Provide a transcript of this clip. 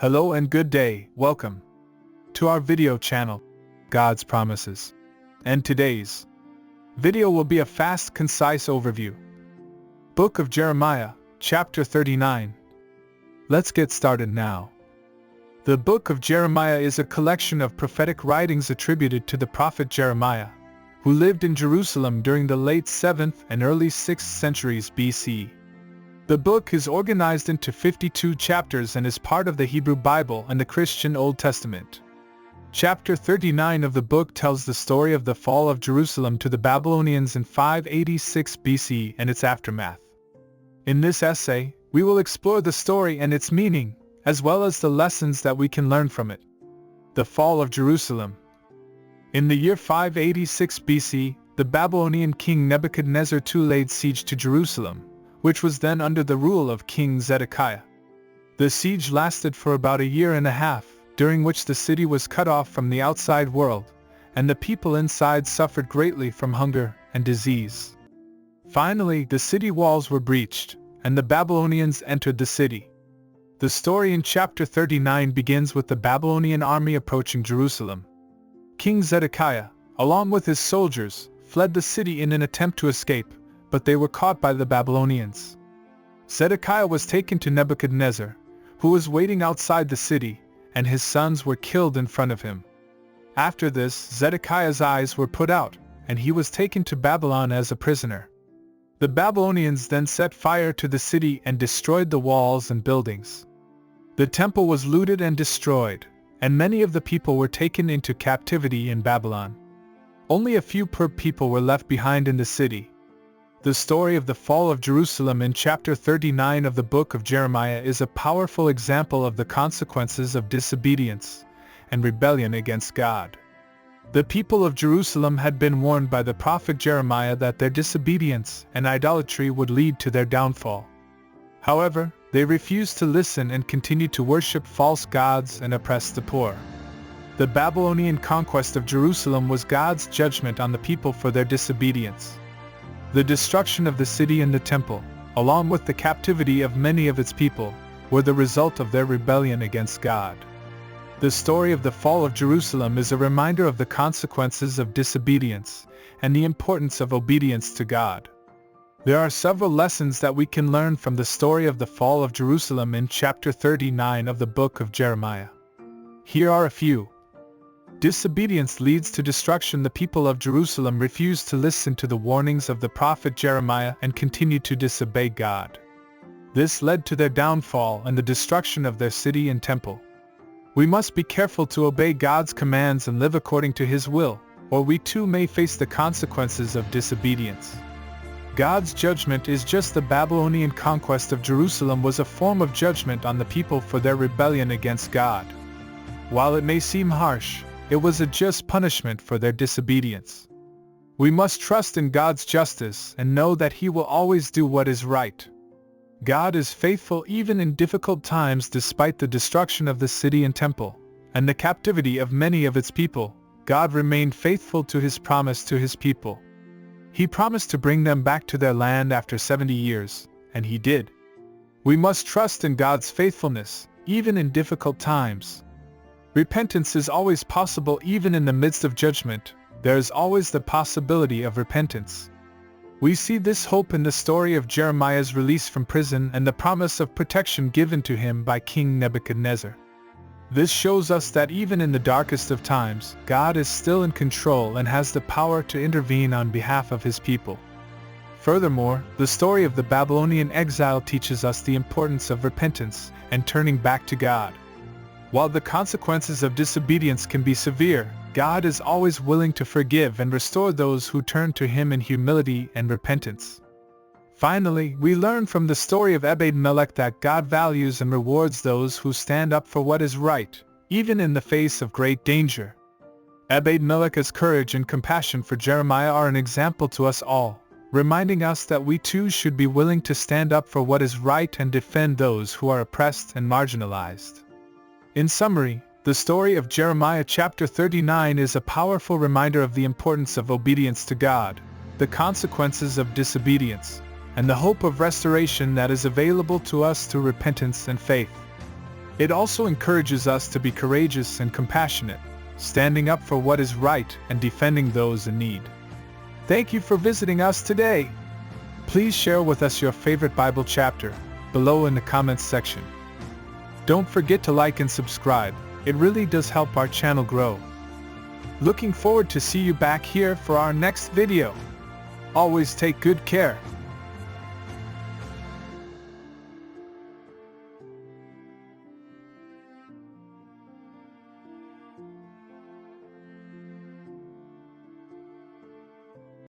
Hello and good day, welcome to our video channel, God's Promises. And today's video will be a fast, concise overview. Book of Jeremiah, chapter 39. Let's get started now. The book of Jeremiah is a collection of prophetic writings attributed to the prophet Jeremiah, who lived in Jerusalem during the late 7th and early 6th centuries BC. The book is organized into 52 chapters and is part of the Hebrew Bible and the Christian Old Testament. Chapter 39 of the book tells the story of the fall of Jerusalem to the Babylonians in 586 BC and its aftermath. In this essay, we will explore the story and its meaning, as well as the lessons that we can learn from it. The fall of Jerusalem. In the year 586 BC, the Babylonian king Nebuchadnezzar II laid siege to Jerusalem, which was then under the rule of King Zedekiah. The siege lasted for about a year and a half, during which the city was cut off from the outside world, and the people inside suffered greatly from hunger and disease. Finally, the city walls were breached, and the Babylonians entered the city. The story in chapter 39 begins with the Babylonian army approaching Jerusalem. King Zedekiah, along with his soldiers, fled the city in an attempt to escape, but they were caught by the Babylonians. Zedekiah was taken to Nebuchadnezzar, who was waiting outside the city, and his sons were killed in front of him. After this, Zedekiah's eyes were put out, and he was taken to Babylon as a prisoner. The Babylonians then set fire to the city and destroyed the walls and buildings. The temple was looted and destroyed, and many of the people were taken into captivity in Babylon. Only a few poor people were left behind in the city. The story of the fall of Jerusalem in chapter 39 of the book of Jeremiah is a powerful example of the consequences of disobedience and rebellion against God. The people of Jerusalem had been warned by the prophet Jeremiah that their disobedience and idolatry would lead to their downfall. However, they refused to listen and continued to worship false gods and oppress the poor. The Babylonian conquest of Jerusalem was God's judgment on the people for their disobedience. The destruction of the city and the temple, along with the captivity of many of its people, were the result of their rebellion against God. The story of the fall of Jerusalem is a reminder of the consequences of disobedience and the importance of obedience to God. There are several lessons that we can learn from the story of the fall of Jerusalem in chapter 39 of the book of Jeremiah. Here are a few. Disobedience leads to destruction. The people of Jerusalem refused to listen to the warnings of the prophet Jeremiah and continued to disobey God. This led to their downfall and the destruction of their city and temple. We must be careful to obey God's commands and live according to His will, or we too may face the consequences of disobedience. God's judgment is just the Babylonian conquest of Jerusalem was a form of judgment on the people for their rebellion against God. While it may seem harsh, it was a just punishment for their disobedience. We must trust in God's justice and know that He will always do what is right. God is faithful even in difficult times. Despite the destruction of the city and temple, and the captivity of many of its people, God remained faithful to His promise to His people. He promised to bring them back to their land after 70 years, and He did. We must trust in God's faithfulness, even in difficult times. Repentance is always possible even in the midst of judgment. There is always the possibility of repentance. We see this hope in the story of Jeremiah's release from prison and the promise of protection given to him by King Nebuchadnezzar. This shows us that even in the darkest of times, God is still in control and has the power to intervene on behalf of His people. Furthermore, the story of the Babylonian exile teaches us the importance of repentance and turning back to God. While the consequences of disobedience can be severe, God is always willing to forgive and restore those who turn to Him in humility and repentance. Finally, we learn from the story of Ebed-Melech that God values and rewards those who stand up for what is right, even in the face of great danger. Ebed-Melech's courage and compassion for Jeremiah are an example to us all, reminding us that we too should be willing to stand up for what is right and defend those who are oppressed and marginalized. In summary, the story of Jeremiah chapter 39 is a powerful reminder of the importance of obedience to God, the consequences of disobedience, and the hope of restoration that is available to us through repentance and faith. It also encourages us to be courageous and compassionate, standing up for what is right and defending those in need. Thank you for visiting us today. Please share with us your favorite Bible chapter below in the comments section. Don't forget to like and subscribe. It really does help our channel grow. Looking forward to see you back here for our next video. Always take good care.